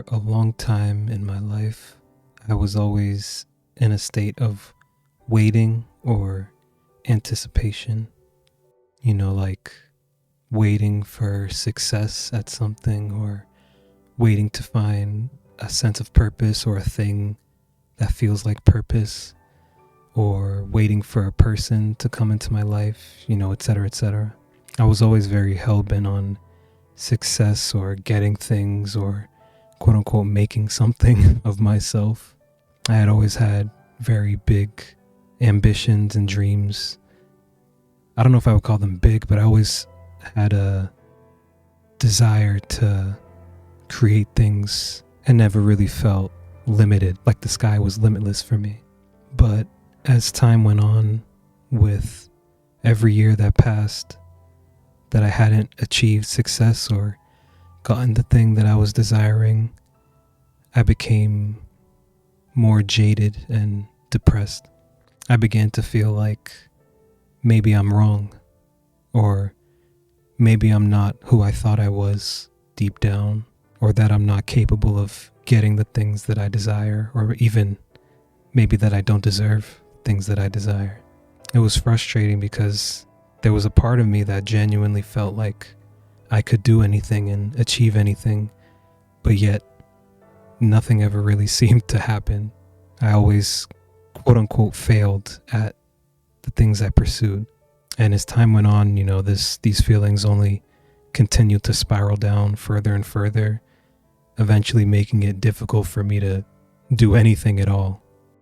a long time in my life, I was always in a state of waiting or anticipation. Like waiting for success at something or waiting to find a sense of purpose or a thing that feels like purpose or waiting for a person to come into my life, etc., etc. I was always very hell-bent on success or getting things or quote unquote making something of myself. I had always had very big ambitions and dreams. I don't know if I would call them big, but I always had a desire to create things and never really felt limited, like the sky was limitless for me. But as time went on, with every year that passed that I hadn't achieved success or gotten the thing that I was desiring, I became more jaded and depressed. I began to feel like maybe I'm wrong, or maybe I'm not who I thought I was deep down, or that I'm not capable of getting the things that I desire, or even maybe that I don't deserve things that I desire. It was frustrating because there was a part of me that genuinely felt like I could do anything and achieve anything, but yet nothing ever really seemed to happen. I always quote unquote failed at the things I pursued. And as time went on, these feelings only continued to spiral down further and further, eventually making it difficult for me to do anything at all.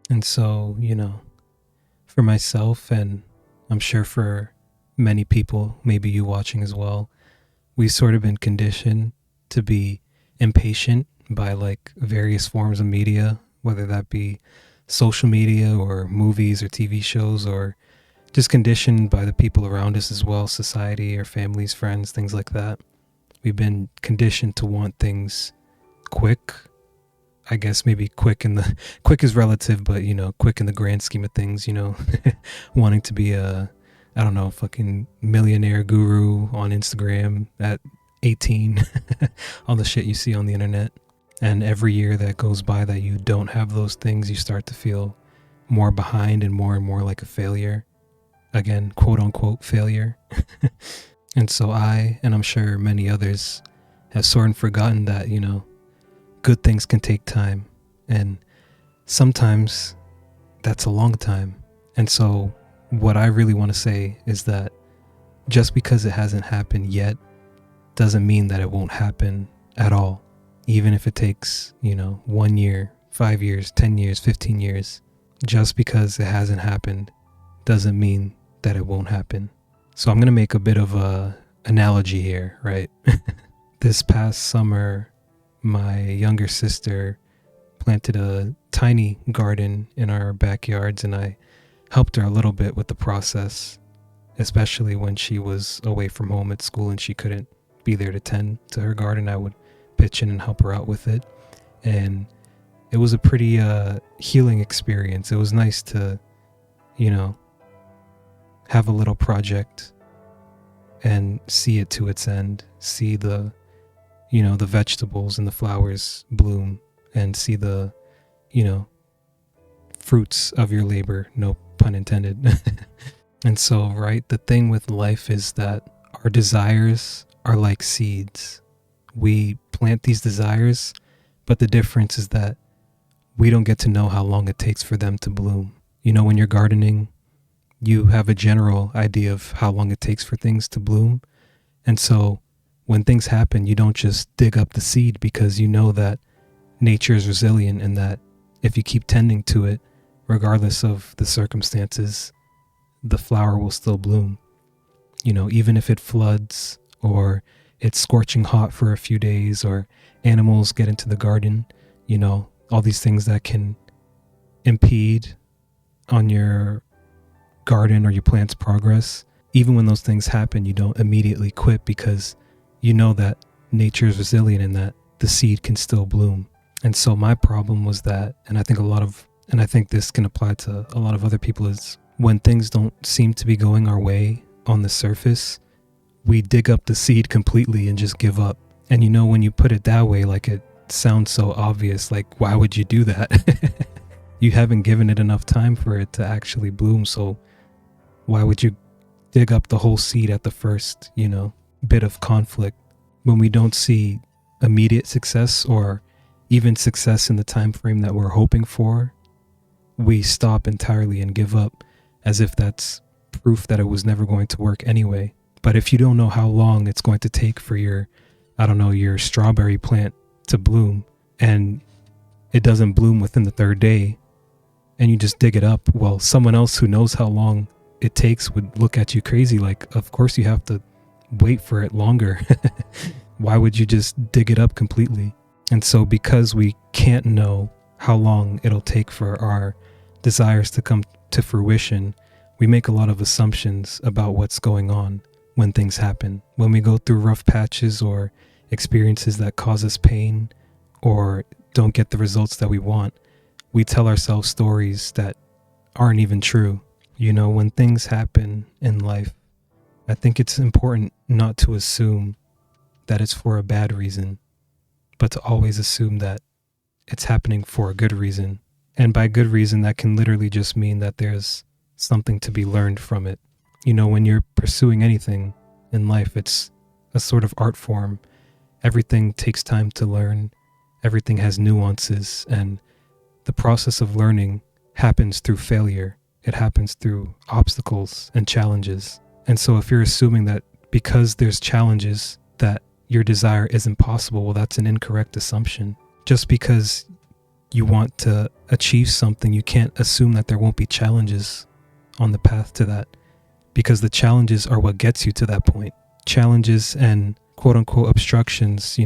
And so, for myself, and I'm sure for many people, maybe you watching as well, we've sort of been conditioned to be impatient by like various forms of media, whether that be social media or movies or TV shows, or just conditioned by the people around us as well, society or families, friends, things like that. We've been conditioned to want things quick. I guess maybe quick is relative, but quick in the grand scheme of things, wanting to be a, I don't know, fucking millionaire guru on Instagram at 18, all the shit you see on the internet. And every year that goes by that you don't have those things, you start to feel more behind and more like a failure. Again, quote unquote failure. And so I, and I'm sure many others, have sort of forgotten that, good things can take time. And sometimes that's a long time. And so what I really want to say is that just because it hasn't happened yet doesn't mean that it won't happen at all. Even if it takes, 1 year, 5 years, 10 years, 15 years, just because it hasn't happened doesn't mean that it won't happen. So I'm going to make a bit of a analogy here, right? This past summer, my younger sister planted a tiny garden in our backyards, and I helped her a little bit with the process, especially when she was away from home at school and she couldn't be there to tend to her garden. I would pitch in and help her out with it. And it was a pretty healing experience. It was nice to, have a little project and see it to its end, see the vegetables and the flowers bloom, and see the, fruits of your labor, no pun intended. And so, right, the thing with life is that our desires are like seeds. We plant these desires, but the difference is that we don't get to know how long it takes for them to bloom. When you're gardening, you have a general idea of how long it takes for things to bloom. And so when things happen, you don't just dig up the seed, because you know that nature is resilient and that if you keep tending to it, regardless of the circumstances, the flower will still bloom. Even if it floods or it's scorching hot for a few days, or animals get into the garden, all these things that can impede on your garden or your plant's progress. Even when those things happen, you don't immediately quit, because you know that nature is resilient and that the seed can still bloom. And so my problem was that, and I think this can apply to a lot of other people, is when things don't seem to be going our way on the surface, we dig up the seed completely and just give up. And when you put it that way, like sounds so obvious. Like, why would you do that? You haven't given it enough time for it to actually bloom. So why would you dig up the whole seed at the first, bit of conflict? When we don't see immediate success or even success in the time frame that we're hoping for, we stop entirely and give up, as if that's proof that it was never going to work anyway. But if you don't know how long it's going to take for your strawberry plant to bloom, and it doesn't bloom within the third day, and you just dig it up, well, someone else who knows how long it takes would look at you crazy. Like, of course you have to wait for it longer. Why would you just dig it up completely? And so because we can't know how long it'll take for our desires to come to fruition, we make a lot of assumptions about what's going on when things happen. When we go through rough patches or experiences that cause us pain or don't get the results that we want, we tell ourselves stories that aren't even true. When things happen in life, I think it's important not to assume that it's for a bad reason, but to always assume that it's happening for a good reason. And by good reason, that can literally just mean that there's something to be learned from it. When you're pursuing anything in life, it's a sort of art form. Everything takes time to learn. Everything has nuances, and the process of learning happens through failure. It happens through obstacles and challenges. And so if you're assuming that because there's challenges that your desire isn't possible, well, that's an incorrect assumption. Just because you want to achieve something, you can't assume that there won't be challenges on the path to that, because the challenges are what gets you to that point. Challenges and quote unquote obstructions,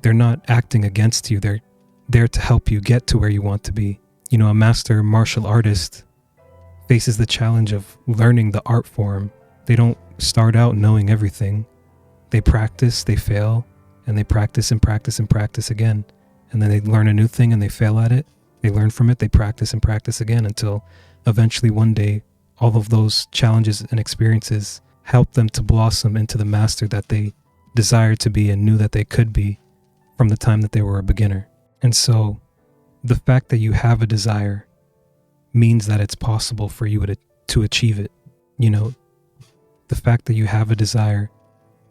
they're not acting against you. They're there to help you get to where you want to be. A master martial artist faces the challenge of learning the art form. They don't start out knowing everything. They practice, they fail, and they practice and practice and practice again. And then they learn a new thing and they fail at it. They learn from it, they practice and practice again, until eventually one day all of those challenges and experiences help them to blossom into the master that they desired to be and knew that they could be from the time that they were a beginner. And so the fact that you have a desire means that it's possible for you to achieve it. The fact that you have a desire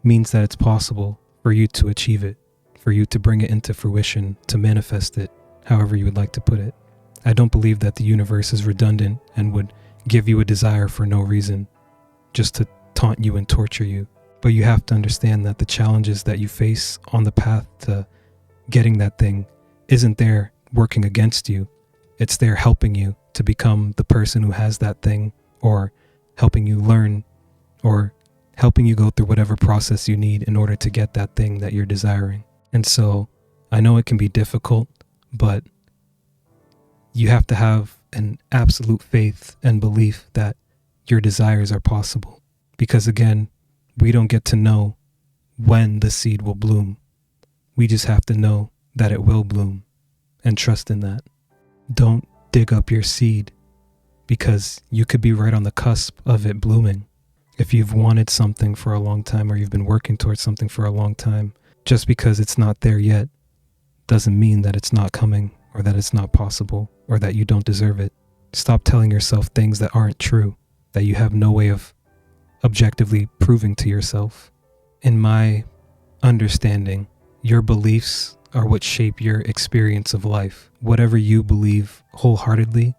means that it's possible for you to achieve it, for you to bring it into fruition, to manifest it, however you would like to put it. I don't believe that the universe is redundant and would give you a desire for no reason, just to taunt you and torture you. But you have to understand that the challenges that you face on the path to getting that thing isn't there working against you. It's there helping you to become the person who has that thing, or helping you learn, or helping you go through whatever process you need in order to get that thing that you're desiring. And so I know it can be difficult, but you have to have an absolute faith and belief that your desires are possible. Because again, we don't get to know when the seed will bloom. We just have to know that it will bloom and trust in that. Don't dig up your seed, because you could be right on the cusp of it blooming. If you've wanted something for a long time, or you've been working towards something for a long time, just because it's not there yet doesn't mean that it's not coming, or that it's not possible, or that you don't deserve it. Stop telling yourself things that aren't true, that you have no way of objectively proving to yourself. In my understanding, your beliefs are what shape your experience of life. Whatever you believe wholeheartedly,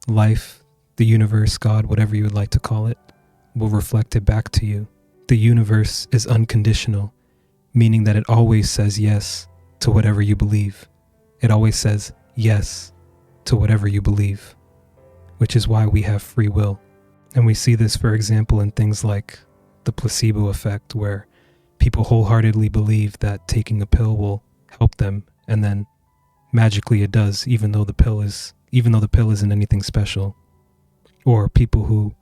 life, the universe, God, whatever you would like to call it, will reflect it back to you. The universe is unconditional, meaning that it always says yes to whatever you believe. It always says yes to whatever you believe, which is why we have free will. And we see this, for example, in things like the placebo effect, where people wholeheartedly believe that taking a pill will help them, and then magically it does, even though the pill isn't anything special. Or people who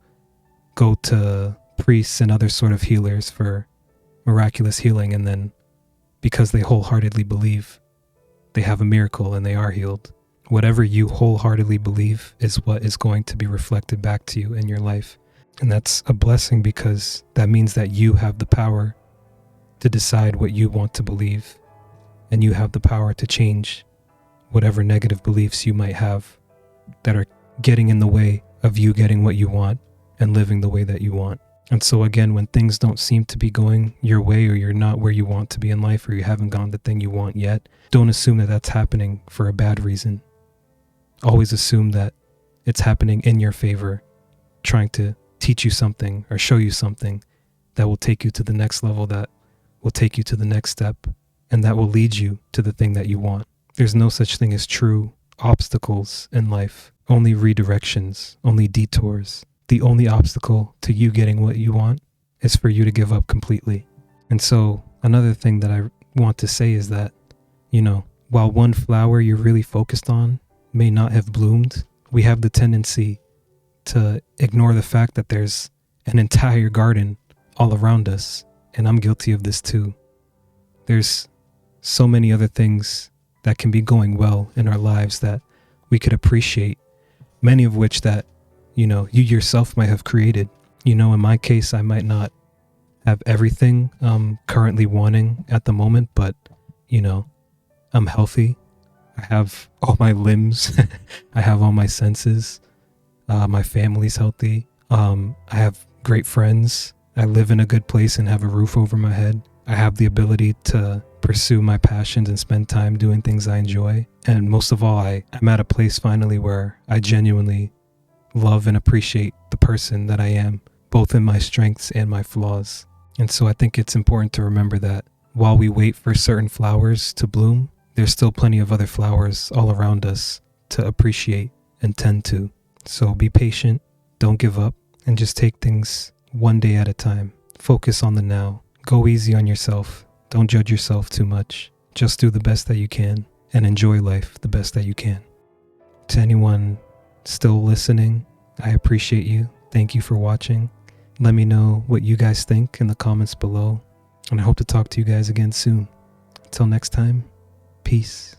go to priests and other sort of healers for miraculous healing, and then because they wholeheartedly believe, they have a miracle and they are healed. Whatever you wholeheartedly believe is what is going to be reflected back to you in your life. And that's a blessing, because that means that you have the power to decide what you want to believe. and you have the power to change whatever negative beliefs you might have that are getting in the way of you getting what you want and living the way that you want. And so again, when things don't seem to be going your way, or you're not where you want to be in life, or you haven't gotten the thing you want yet, don't assume that that's happening for a bad reason. Always assume that it's happening in your favor, trying to teach you something or show you something that will take you to the next level, that will take you to the next step, and that will lead you to the thing that you want. There's no such thing as true obstacles in life, only redirections, only detours. The only obstacle to you getting what you want is for you to give up completely. And so another thing that I want to say is that, while one flower you're really focused on may not have bloomed, we have the tendency to ignore the fact that there's an entire garden all around us. And I'm guilty of this too. There's so many other things that can be going well in our lives that we could appreciate, many of which that, you yourself might have created. In my case, I might not have everything I'm currently wanting at the moment, but, I'm healthy. I have all my limbs. I have all my senses. My family's healthy. I have great friends. I live in a good place and have a roof over my head. I have the ability to pursue my passions and spend time doing things I enjoy. And most of all, I'm at a place finally where I genuinely love and appreciate the person that I am, both in my strengths and my flaws. And so I think it's important to remember that while we wait for certain flowers to bloom, there's still plenty of other flowers all around us to appreciate and tend to. So be patient, don't give up, and just take things one day at a time. Focus on the now. Go easy on yourself. Don't judge yourself too much. Just do the best that you can and enjoy life the best that you can. To anyone still listening, I appreciate you. Thank you for watching. Let me know what you guys think in the comments below, and I hope to talk to you guys again soon. Until next time, peace.